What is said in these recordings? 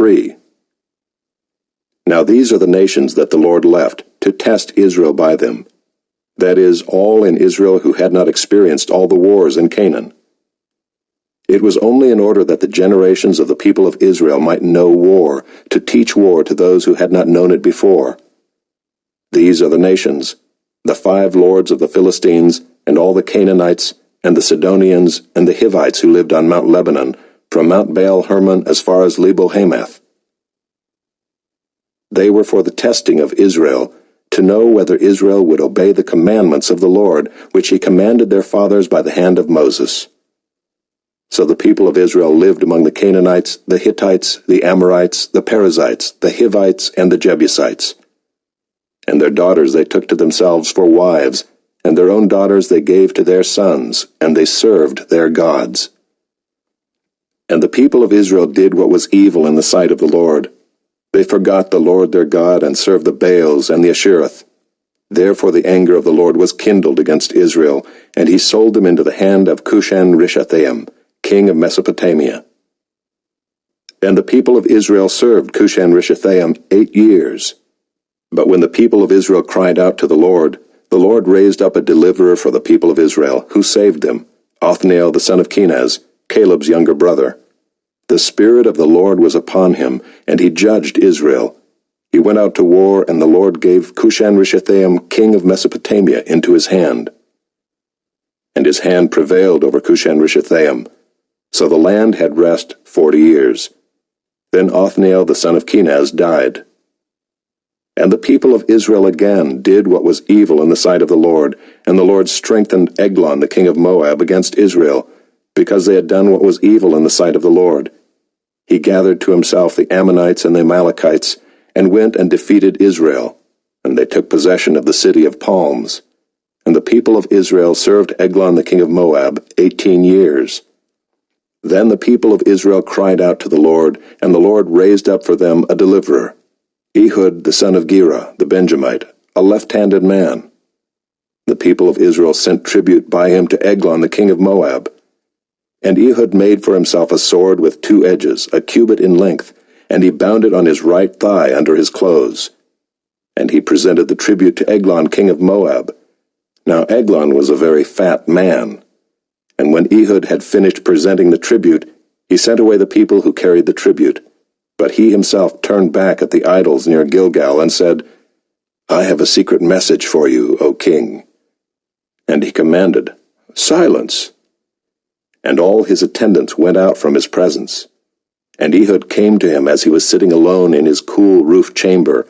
3. Now these are the nations that the Lord left, to test Israel by them, that is, all in Israel who had not experienced all the wars in Canaan. It was only in order that the generations of the people of Israel might know war, to teach war to those who had not known it before. These are the nations, the 5 lords of the Philistines, and all the Canaanites, and the Sidonians, and the Hivites who lived on Mount Lebanon, from Mount Baal Hermon as far as Lebo-Hamath. They were for the testing of Israel, to know whether Israel would obey the commandments of the Lord, which he commanded their fathers by the hand of Moses. So the people of Israel lived among the Canaanites, the Hittites, the Amorites, the Perizzites, the Hivites, and the Jebusites. And their daughters they took to themselves for wives, and their own daughters they gave to their sons, and they served their gods. And the people of Israel did what was evil in the sight of the Lord. They forgot the Lord their God, and served the Baals and the Ashereth. Therefore the anger of the Lord was kindled against Israel, and he sold them into the hand of Cushan-Rishathaim, king of Mesopotamia. And the people of Israel served Cushan-Rishathaim 8 years. But when the people of Israel cried out to the Lord raised up a deliverer for the people of Israel, who saved them, Othniel the son of Kenaz, Caleb's younger brother. The Spirit of the Lord was upon him, and he judged Israel. He went out to war, and the Lord gave Cushan-Rishathaim, king of Mesopotamia, into his hand. And his hand prevailed over Cushan-Rishathaim. So the land had rest 40 years. Then Othniel the son of Kenaz died. And the people of Israel again did what was evil in the sight of the Lord, and the Lord strengthened Eglon the king of Moab against Israel, because they had done what was evil in the sight of the Lord. He gathered to himself the Ammonites and the Amalekites, and went and defeated Israel, and they took possession of the city of palms. And the people of Israel served Eglon the king of Moab 18 years. Then the people of Israel cried out to the Lord, and the Lord raised up for them a deliverer, Ehud the son of Gera, the Benjamite, a left-handed man. The people of Israel sent tribute by him to Eglon the king of Moab. And Ehud made for himself a sword with 2 edges, a cubit in length, and he bound it on his right thigh under his clothes. And he presented the tribute to Eglon king of Moab. Now Eglon was a very fat man. And when Ehud had finished presenting the tribute, he sent away the people who carried the tribute. But he himself turned back at the idols near Gilgal and said, I have a secret message for you, O king. And he commanded, Silence! And all his attendants went out from his presence. And Ehud came to him as he was sitting alone in his cool roof chamber.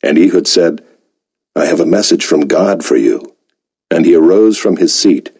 And Ehud said, I have a message from God for you. And he arose from his seat.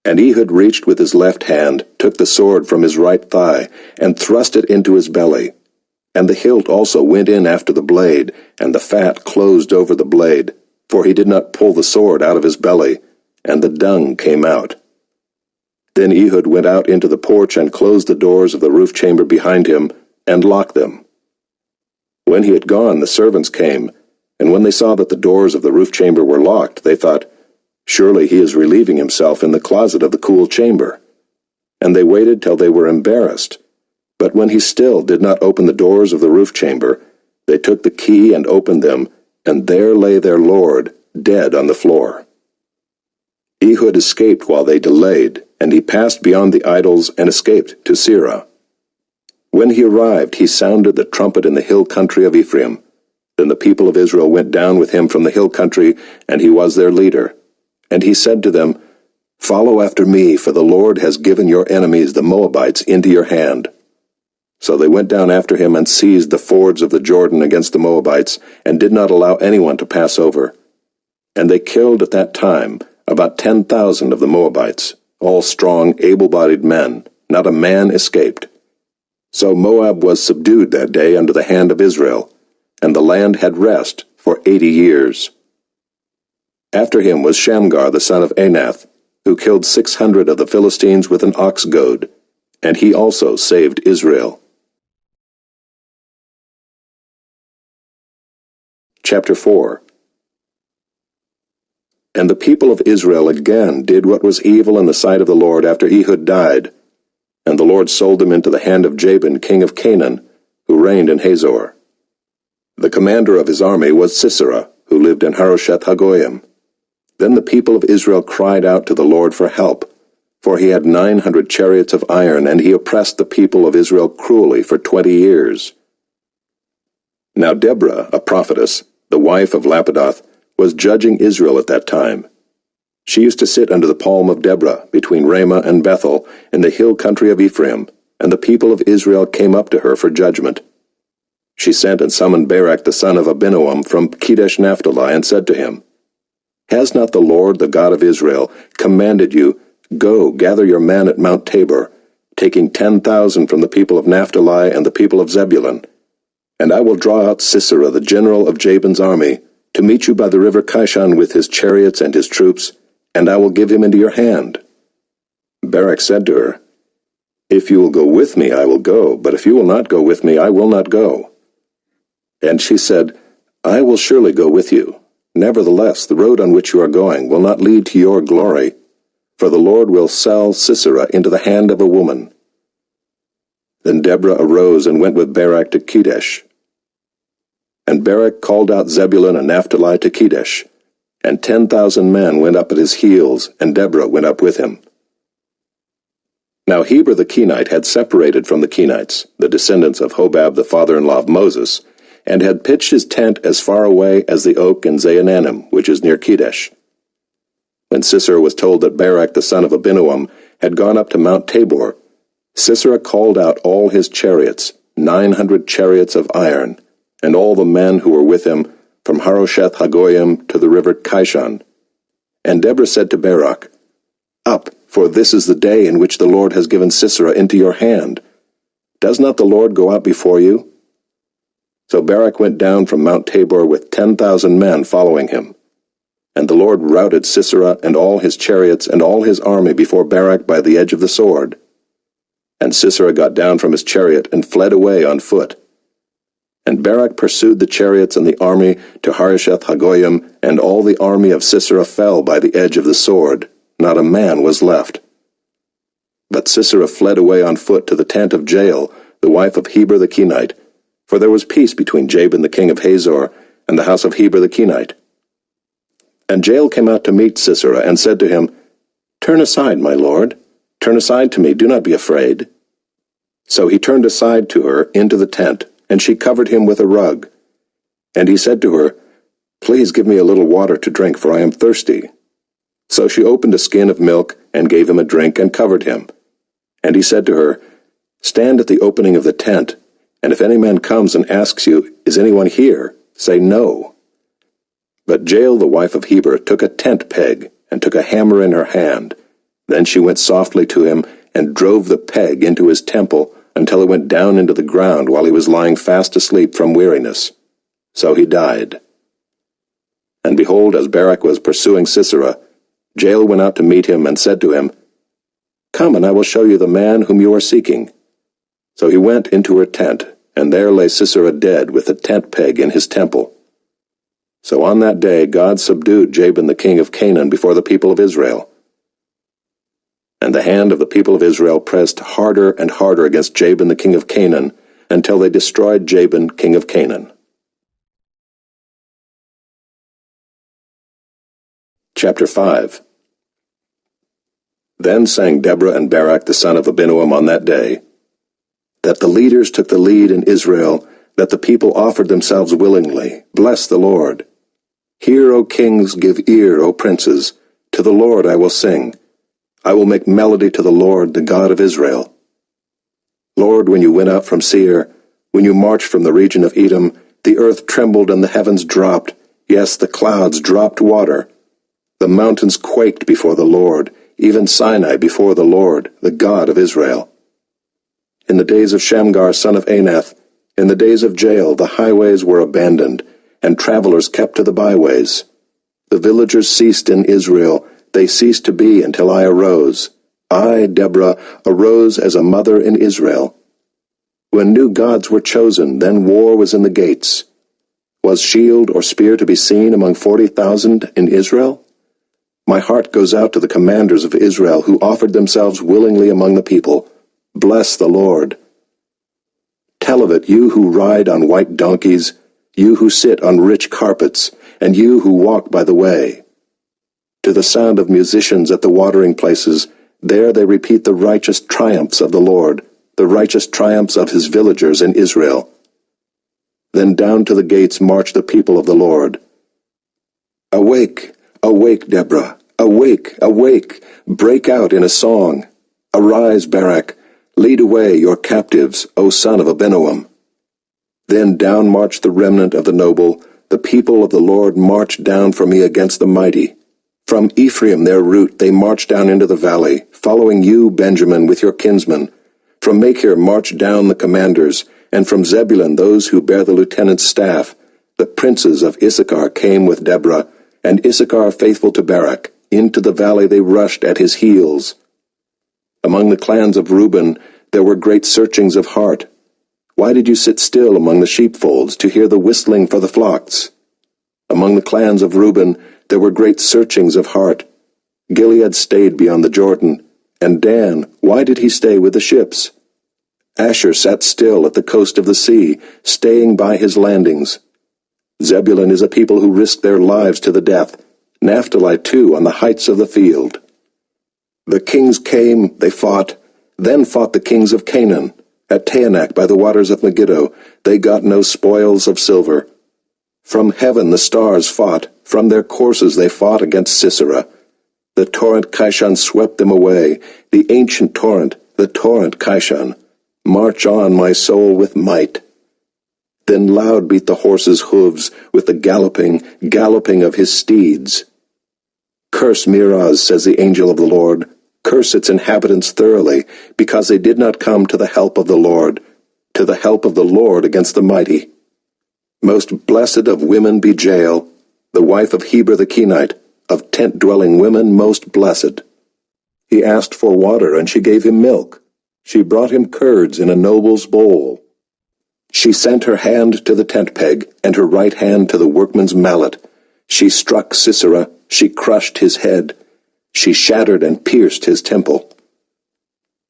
And Ehud reached with his left hand, took the sword from his right thigh, and thrust it into his belly. And the hilt also went in after the blade, and the fat closed over the blade, for he did not pull the sword out of his belly, and the dung came out. Then Ehud went out into the porch and closed the doors of the roof chamber behind him, and locked them. When he had gone, the servants came, and when they saw that the doors of the roof chamber were locked, they thought, Surely he is relieving himself in the closet of the cool chamber. And they waited till they were embarrassed. But when he still did not open the doors of the roof chamber, they took the key and opened them, and there lay their lord, dead on the floor. Ehud escaped while they delayed, and he passed beyond the idols and escaped to Seirah. When he arrived, he sounded the trumpet in the hill country of Ephraim. Then the people of Israel went down with him from the hill country, and he was their leader. And he said to them, Follow after me, for the Lord has given your enemies the Moabites into your hand. So they went down after him and seized the fords of the Jordan against the Moabites, and did not allow anyone to pass over. And they killed at that time about 10,000 of the Moabites, all strong, able-bodied men. Not a man escaped. So Moab was subdued that day under the hand of Israel, and the land had rest for 80 years. After him was Shamgar the son of Anath, who killed 600 of the Philistines with an ox goad, and he also saved Israel. Chapter 4. And the people of Israel again did what was evil in the sight of the Lord after Ehud died. And the Lord sold them into the hand of Jabin king of Canaan, who reigned in Hazor. The commander of his army was Sisera, who lived in Harosheth Hagoyim. Then the people of Israel cried out to the Lord for help, for he had 900 chariots of iron, and he oppressed the people of Israel cruelly for 20 years. Now Deborah, a prophetess, the wife of Lapidoth, was judging Israel at that time. She used to sit under the palm of Deborah, between Ramah and Bethel, in the hill country of Ephraim, and the people of Israel came up to her for judgment. She sent and summoned Barak the son of Abinoam from Kedesh Naphtali, and said to him, Has not the Lord, the God of Israel, commanded you, Go, gather your men at Mount Tabor, taking 10,000 from the people of Naphtali and the people of Zebulun, and I will draw out Sisera, the general of Jabin's army, to meet you by the river Kishon with his chariots and his troops, and I will give him into your hand. Barak said to her, If you will go with me, I will go, but if you will not go with me, I will not go. And she said, I will surely go with you. Nevertheless, the road on which you are going will not lead to your glory, for the Lord will sell Sisera into the hand of a woman. Then Deborah arose and went with Barak to Kedesh. And Barak called out Zebulun and Naphtali to Kedesh, and 10,000 men went up at his heels, and Deborah went up with him. Now Heber the Kenite had separated from the Kenites, the descendants of Hobab the father-in-law of Moses, and had pitched his tent as far away as the oak in Zaananim, which is near Kedesh. When Sisera was told that Barak the son of Abinoam had gone up to Mount Tabor, Sisera called out all his chariots, 900 chariots of iron, and all the men who were with him, from Harosheth Hagoyim to the river Kishon. And Deborah said to Barak, Up, for this is the day in which the Lord has given Sisera into your hand. Does not the Lord go out before you? So Barak went down from Mount Tabor with 10,000 men following him. And the Lord routed Sisera and all his chariots and all his army before Barak by the edge of the sword. And Sisera got down from his chariot and fled away on foot. And Barak pursued the chariots and the army to Harosheth Hagoyim, and all the army of Sisera fell by the edge of the sword. Not a man was left. But Sisera fled away on foot to the tent of Jael, the wife of Heber the Kenite, for there was peace between Jabin the king of Hazor and the house of Heber the Kenite. And Jael came out to meet Sisera, and said to him, Turn aside, my lord. Turn aside to me, do not be afraid. So he turned aside to her into the tent, and she covered him with a rug. And he said to her, Please give me a little water to drink, for I am thirsty. So she opened a skin of milk, and gave him a drink, and covered him. And he said to her, Stand at the opening of the tent, and if any man comes and asks you, Is anyone here? Say no. But Jael the wife of Heber took a tent peg, and took a hammer in her hand. Then she went softly to him, and drove the peg into his temple, until it went down into the ground while he was lying fast asleep from weariness. So he died. And behold, as Barak was pursuing Sisera, Jael went out to meet him, and said to him, Come, and I will show you the man whom you are seeking. So he went into her tent, and there lay Sisera dead with a tent peg in his temple. So on that day God subdued Jabin the king of Canaan before the people of Israel. And the hand of the people of Israel pressed harder and harder against Jabin the king of Canaan, until they destroyed Jabin king of Canaan. Chapter 5. Then sang Deborah and Barak the son of Abinoam on that day, that the leaders took the lead in Israel, that the people offered themselves willingly. Bless the Lord. Hear, O kings, give ear, O princes. To the Lord I will sing. I will make melody to the Lord, the God of Israel. Lord, when you went up from Seir, when you marched from the region of Edom, the earth trembled and the heavens dropped. Yes, the clouds dropped water. The mountains quaked before the Lord, even Sinai before the Lord, the God of Israel. In the days of Shamgar son of Anath, in the days of Jael, the highways were abandoned, and travelers kept to the byways. The villagers ceased in Israel, they ceased to be until I arose. I, Deborah, arose as a mother in Israel. When new gods were chosen, then war was in the gates. Was shield or spear to be seen among 40,000 in Israel? My heart goes out to the commanders of Israel, who offered themselves willingly among the people. Bless the Lord. tell of it, you who ride on white donkeys, you who sit on rich carpets, and you who walk by the way. To the sound of musicians at the watering places, there they repeat the righteous triumphs of the Lord, the righteous triumphs of his villagers in Israel. Then down to the gates march the people of the Lord. Awake, awake, Deborah, awake, awake, break out in a song. Arise, Barak, lead away your captives, O son of Abinoam. Then down marched the remnant of the noble, the people of the Lord marched down for me against the mighty. From Ephraim their route they marched down into the valley, following you, Benjamin, with your kinsmen. From Machir marched down the commanders, and from Zebulun those who bear the lieutenant's staff. The princes of Issachar came with Deborah, and Issachar faithful to Barak. Into the valley they rushed at his heels. Among the clans of Reuben there were great searchings of heart. Why did you sit still among the sheepfolds to hear the whistling for the flocks? Among the clans of Reuben there were great searchings of heart. Gilead stayed beyond the Jordan, and Dan, why did he stay with the ships? Asher sat still at the coast of the sea, staying by his landings. Zebulun is a people who risk their lives to the death, Naphtali too on the heights of the field. The kings came, they fought, then fought the kings of Canaan. At Taanach by the waters of Megiddo, they got no spoils of silver. From heaven the stars fought, from their courses they fought against Sisera. The torrent Kishon swept them away, the ancient torrent, the torrent Kishon. March on, my soul, with might. Then loud beat the horse's hooves with the galloping of his steeds. Curse Meroz, says the angel of the Lord. Curse its inhabitants thoroughly, because they did not come to the help of the Lord against the mighty. Most blessed of women be Jael, the wife of Heber the Kenite, of tent-dwelling women most blessed. He asked for water, and she gave him milk. She brought him curds in a noble's bowl. She sent her hand to the tent peg, and her right hand to the workman's mallet. She struck Sisera, she crushed his head. She shattered and pierced his temple.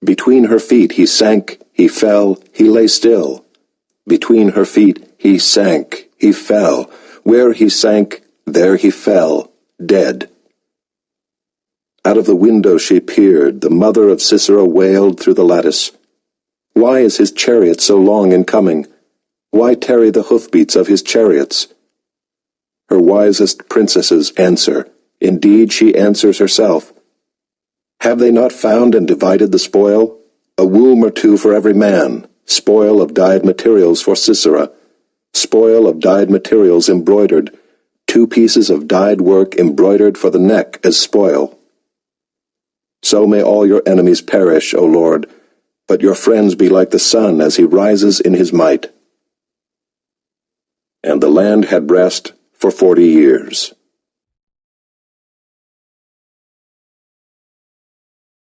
Between her feet he sank, he fell, he lay still. Between her feet he sank, he fell. Where he sank, there he fell, dead. Out of the window she peered, the mother of Sisera wailed through the lattice. Why is his chariot so long in coming? Why tarry the hoofbeats of his chariots? Her wisest princesses answer. Indeed, she answers herself. Have they not found and divided the spoil? A womb or two for every man, spoil of dyed materials for Sisera, spoil of dyed materials embroidered, 2 pieces of dyed work embroidered for the neck as spoil. So may all your enemies perish, O Lord, but your friends be like the sun as he rises in his might. And the land had rest for 40 years.